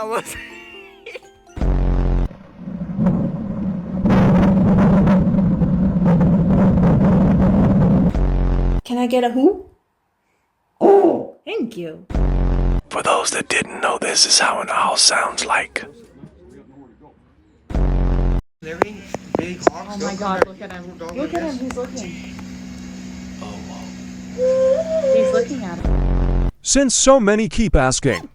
was. Can I get a who? Oh, thank you. For those that didn't know, this is how an owl sounds like. Big hawks. Oh my god, look at him. Look at him, he's looking. He's looking at him. Since so many keep asking,